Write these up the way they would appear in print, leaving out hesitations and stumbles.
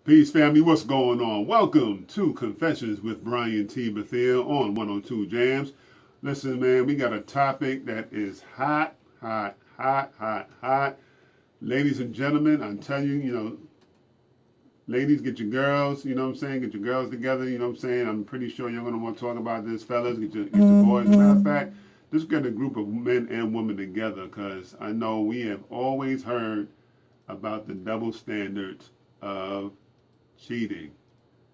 Peace, family. What's going on? Welcome to Confessions with Brian T Bethea on 102 Jams. Listen, man, we got a topic that is hot, hot, hot, hot, hot. Ladies and gentlemen, I'm telling you, ladies, get your girls, you know what I'm saying? Get your girls together, you know what I'm saying? I'm pretty sure you're going to want to talk about this, fellas. Get your boys. Matter of fact, just get a group of men and women together because I know we have always heard about the double standards of cheating.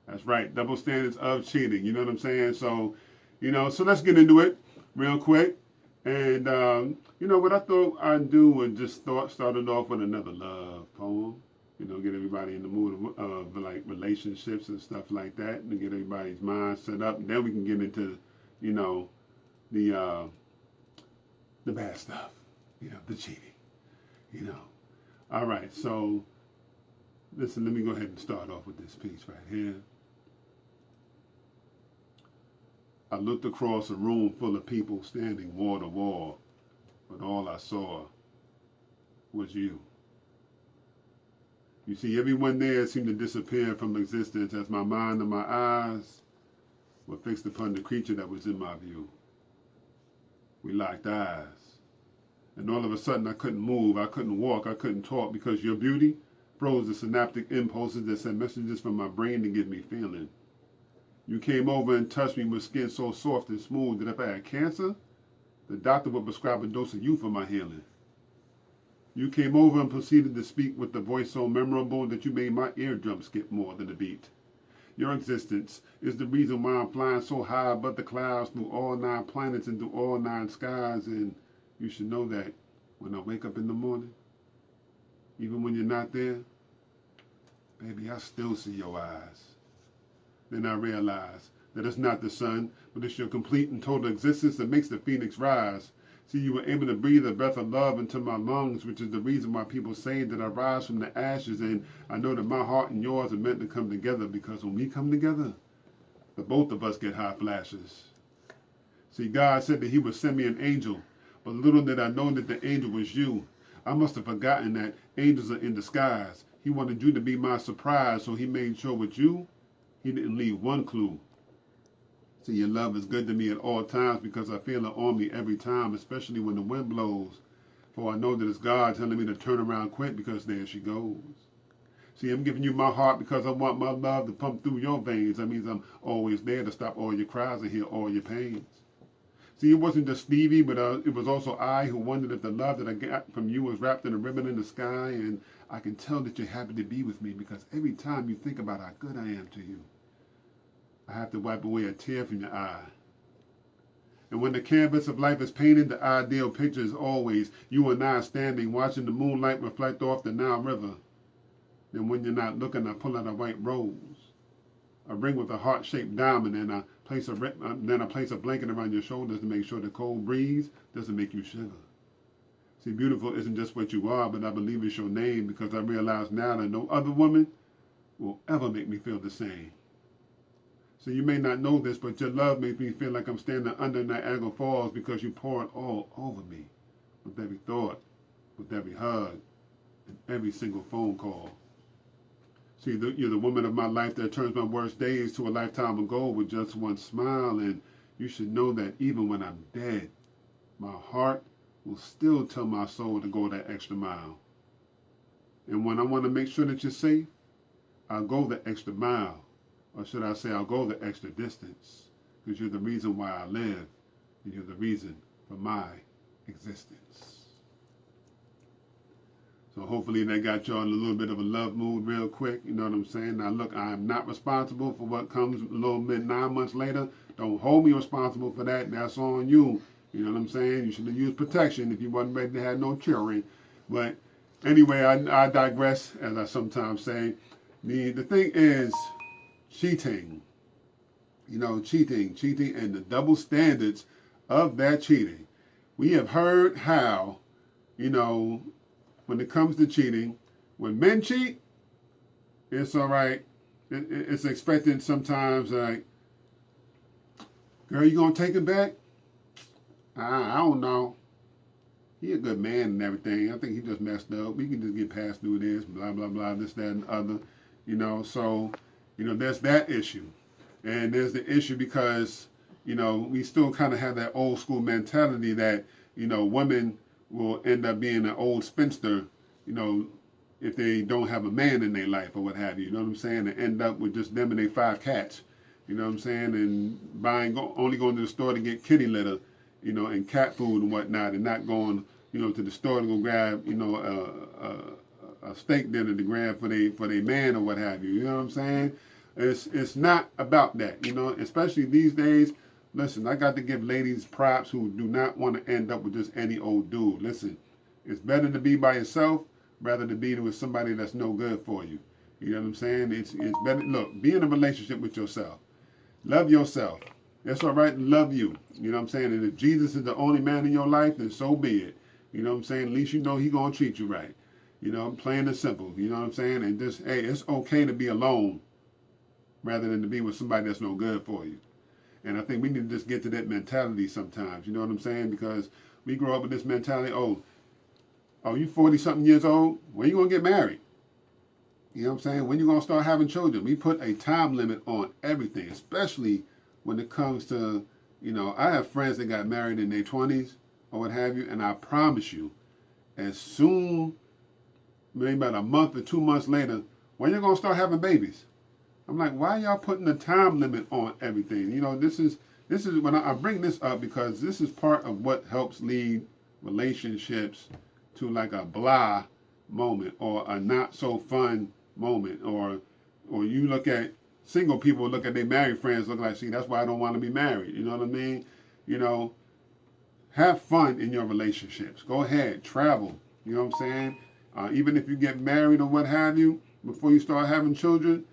That's right, double standards of cheating. You know what I'm saying? So let's get into it real quick. And what I thought I'd do was just started off with another love poem. Get everybody in the mood of like relationships and stuff like that, and get everybody's mind set up. And then we can get into, the the bad stuff. The cheating. All right, so listen, let me go ahead and start off with this piece right here. I looked across a room full of people standing wall to wall, but all I saw was you. You see, everyone there seemed to disappear from existence as my mind and my eyes were fixed upon the creature that was in my view. We locked eyes, and all of a sudden I couldn't move, I couldn't walk, I couldn't talk because your beauty froze the synaptic impulses that sent messages from my brain to give me feeling. You came over and touched me with skin so soft and smooth that if I had cancer, the doctor would prescribe a dose of you for my healing. You came over and proceeded to speak with a voice so memorable that you made my eardrum skip more than a beat. Your existence is the reason why I'm flying so high above the clouds through all 9 planets and through all 9 skies, and you should know that when I wake up in the morning, even when you're not there, baby, I still see your eyes. Then I realize that it's not the sun, but it's your complete and total existence that makes the phoenix rise. See, you were able to breathe a breath of love into my lungs, which is the reason why people say that I rise from the ashes, and I know that my heart and yours are meant to come together, because when we come together, the both of us get hot flashes. See, God said that he would send me an angel, but little did I know that the angel was you. I must have forgotten that angels are in disguise. He wanted you to be my surprise, so he made sure with you, he didn't leave one clue. See, your love is good to me at all times because I feel it on me every time, especially when the wind blows. For I know that it's God telling me to turn around quick because there she goes. See, I'm giving you my heart because I want my love to pump through your veins. That means I'm always there to stop all your cries and heal all your pains. See, it wasn't just Stevie, but it was also I who wondered if the love that I got from you was wrapped in a ribbon in the sky. And I can tell that you're happy to be with me because every time you think about how good I am to you, I have to wipe away a tear from your eye. And when the canvas of life is painted, the ideal picture is always you and I standing, watching the moonlight reflect off the Nile River. Then when you're not looking, I pull out a white rose, a ring with a heart-shaped diamond, and I place a blanket around your shoulders to make sure the cold breeze doesn't make you shiver. See, beautiful isn't just what you are, but I believe it's your name because I realize now that no other woman will ever make me feel the same. So you may not know this, but your love makes me feel like I'm standing under Niagara Falls because you pour it all over me with every thought, with every hug, and every single phone call. See, you're the woman of my life that turns my worst days to a lifetime ago with just one smile, and you should know that even when I'm dead, my heart will still tell my soul to go that extra mile. And when I want to make sure that you're safe, I'll go the extra mile. Or should I say I'll go the extra distance, because you're the reason why I live, and you're the reason for my existence. So hopefully that got y'all in a little bit of a love mood real quick, you know what I'm saying? Now look, I am not responsible for what comes a little bit 9 months later. Don't hold me responsible for that. That's on you. You know what I'm saying? You should have used protection if you wasn't ready to have no children. But anyway, I digress, as I sometimes say. The thing is, cheating, cheating and the double standards of that cheating. We have heard how, when it comes to cheating, when men cheat, it's all right. It's expected sometimes like, girl, you gonna take it back? I don't know. He a good man and everything. I think he just messed up. We can just get past through this, blah, blah, blah, this, that, and the other. So, there's that issue. And there's the issue because, we still kind of have that old school mentality that, women will end up being an old spinster, if they don't have a man in their life or what have you. You know what I'm saying? And end up with just them and their 5 cats. You know what I'm saying? And only going to the store to get kitty litter, and cat food and whatnot, and not going, to the store to go grab, a steak dinner to grab for their man or what have you. You know what I'm saying? It's not about that, especially these days. Listen, I got to give ladies props who do not want to end up with just any old dude. Listen, it's better to be by yourself rather than be with somebody that's no good for you. You know what I'm saying? It's better. Look, be in a relationship with yourself. Love yourself. It's all right to love you. You know what I'm saying? And if Jesus is the only man in your life, then so be it. You know what I'm saying? At least you know he's going to treat you right. Plain and simple. You know what I'm saying? And just, hey, it's okay to be alone rather than to be with somebody that's no good for you. And I think we need to just get to that mentality sometimes. You know what I'm saying? Because we grow up with this mentality, oh, you 40-something years old? When you going to get married? You know what I'm saying? When you going to start having children? We put a time limit on everything, especially when it comes to, I have friends that got married in their 20s or what have you, and I promise you, as soon, maybe about a month or 2 months later, when you going to start having babies? I'm like, why y'all putting a time limit on everything? This is when I bring this up because this is part of what helps lead relationships to like a blah moment or a not so fun moment, or you look at single people look at their married friends look like, see, that's why I don't want to be married. You know what I mean? Have fun in your relationships. Go ahead, travel. You know what I'm saying? Even if you get married or what have you, before you start having children,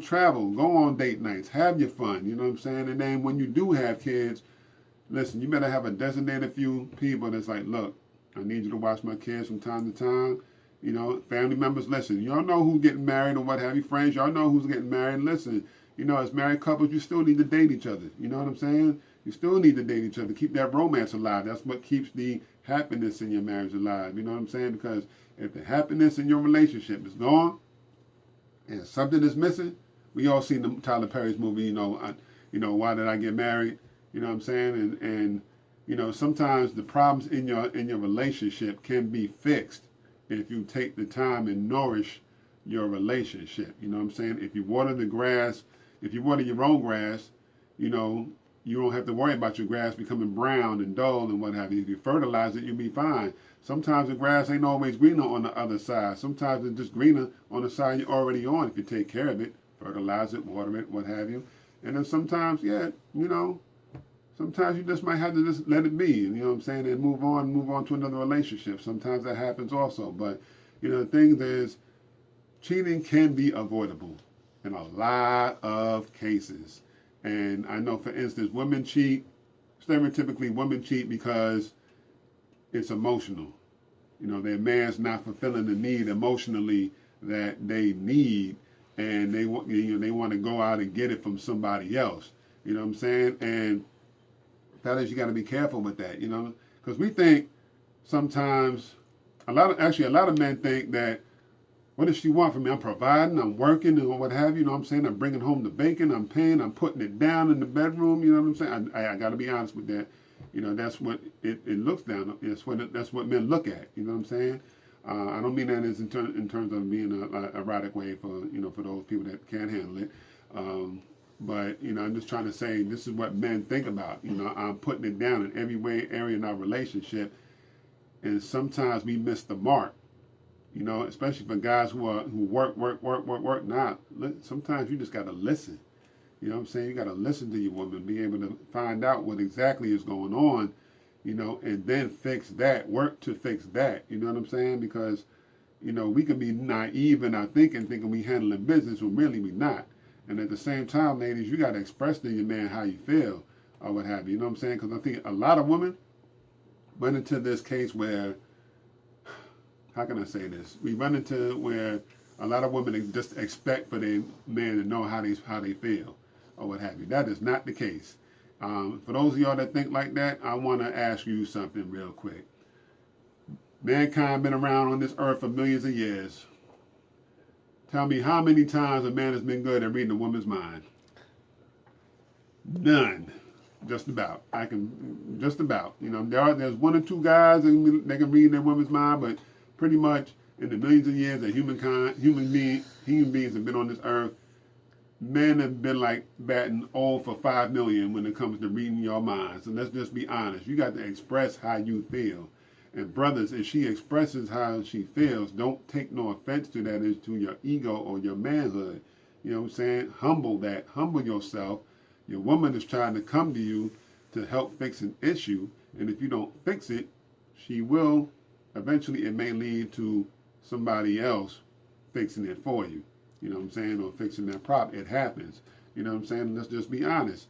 travel, go on date nights, have your fun, you know what I'm saying? And then when you do have kids, listen, you better have a designated few people that's like, look, I need you to watch my kids from time to time. Family members, listen, y'all know who's getting married or what have you, friends, y'all know who's getting married. Listen, as married couples, you still need to date each other. You know what I'm saying? You still need to date each other to keep that romance alive. That's what keeps the happiness in your marriage alive. You know what I'm saying? Because if the happiness in your relationship is gone, and something is missing, we all seen the Tyler Perry's movie, Why Did I Get Married? You know what I'm saying? And sometimes the problems in your relationship can be fixed if you take the time and nourish your relationship. You know what I'm saying? If you water the grass, if you water your own grass, you don't have to worry about your grass becoming brown and dull and what have you. If you fertilize it, you'll be fine. Sometimes the grass ain't always greener on the other side. Sometimes it's just greener on the side you're already on if you take care of it, fertilize it, water it, what have you. And then sometimes, sometimes you just might have to just let it be, you know what I'm saying, and move on to another relationship. Sometimes that happens also. But, the thing is, cheating can be avoidable in a lot of cases. And I know, for instance, women cheat. Stereotypically, women cheat because it's emotional. Their man's not fulfilling the need emotionally that they need, and they want to go out and get it from somebody else. You know what I'm saying? And fellas, you got to be careful with that. Because we think sometimes a lot of men think that, what does she want from me? I'm providing, I'm working, and what have you. You know what I'm saying? I'm bringing home the bacon, I'm paying, I'm putting it down in the bedroom. You know what I'm saying? I got to be honest with that. That's what it looks down. That's what men look at. You know what I'm saying? I don't mean that as in terms of being a erotic way for for those people that can't handle it. But I'm just trying to say this is what men think about. I'm putting it down in every area in our relationship, and sometimes we miss the mark. Especially for guys who work. Now, sometimes you just got to listen. You know what I'm saying? You got to listen to your woman, be able to find out what exactly is going on, and then fix that, work to fix that. You know what I'm saying? Because, we can be naive in our thinking we handling business when really we not. And at the same time, ladies, you got to express to your man how you feel or what have you. You know what I'm saying? Because I think a lot of women run into this case where, how can I say this? We run into where a lot of women just expect for their man to know how they feel or what have you. That is not the case. For those of y'all that think like that, I want to ask you something real quick. Mankind been around on this earth for millions of years. Tell me how many times a man has been good at reading a woman's mind. None. Just about. Just about. You know, there's one or two guys that can read their woman's mind, but pretty much in the millions of years that human beings have been on this earth, men have been like batting 0 for 5 million when it comes to reading your mind. So let's just be honest. You got to express how you feel. And brothers, if she expresses how she feels, don't take no offense to that as to your ego or your manhood. You know what I'm saying? Humble that. Humble yourself. Your woman is trying to come to you to help fix an issue. And if you don't fix it, she will, eventually it may lead to somebody else fixing it for you. You know what I'm saying? Or fixing that problem. It happens. You know what I'm saying? Let's just be honest.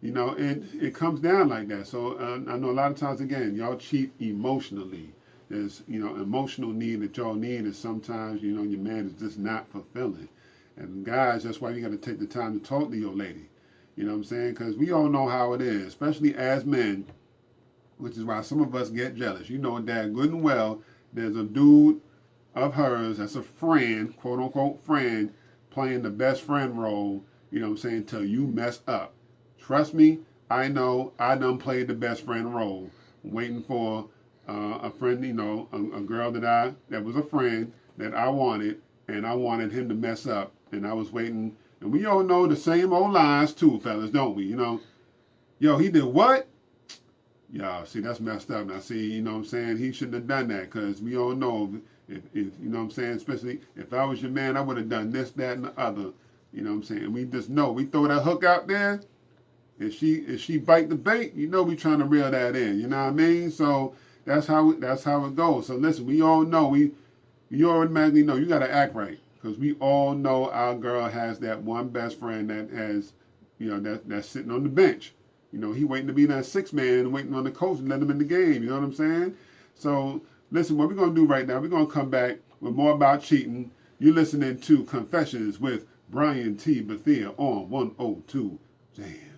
You know, it comes down like that. So I know a lot of times, again, y'all cheat emotionally. There's, you know, emotional need that y'all need, and sometimes, you know, your man is just not fulfilling. And guys, that's why you got to take the time to talk to your lady. You know what I'm saying? Because we all know how it is, especially as men, which is why some of us get jealous. You know that good and well, there's a dude of hers that's a friend, quote unquote friend, playing the best friend role, you know what I'm saying, till you mess up. Trust me, I know I done played the best friend role, waiting for a friend, you know, a girl that was a friend that I wanted, and I wanted him to mess up, and I was waiting. And we all know the same old lines too, fellas, don't we? You know, yo, he did what? Y'all, see, that's messed up. Now, see, you know what I'm saying? He shouldn't have done that, because we all know, if you know what I'm saying, especially if I was your man, I would have done this, that, and the other. You know what I'm saying? We just know. We throw that hook out there. If she bite the bait, you know we trying to reel that in. You know what I mean? So that's how it goes. So listen, we all know, you automatically know you got to act right. Because we all know our girl has that one best friend that has, you know, that's sitting on the bench. You know, he waiting to be that sixth man, waiting on the coach and let him in the game. You know what I'm saying? So, listen, what we're going to do right now, we're going to come back with more about cheating. You're listening to Confessions with Brian T Bethea on 102 Jam.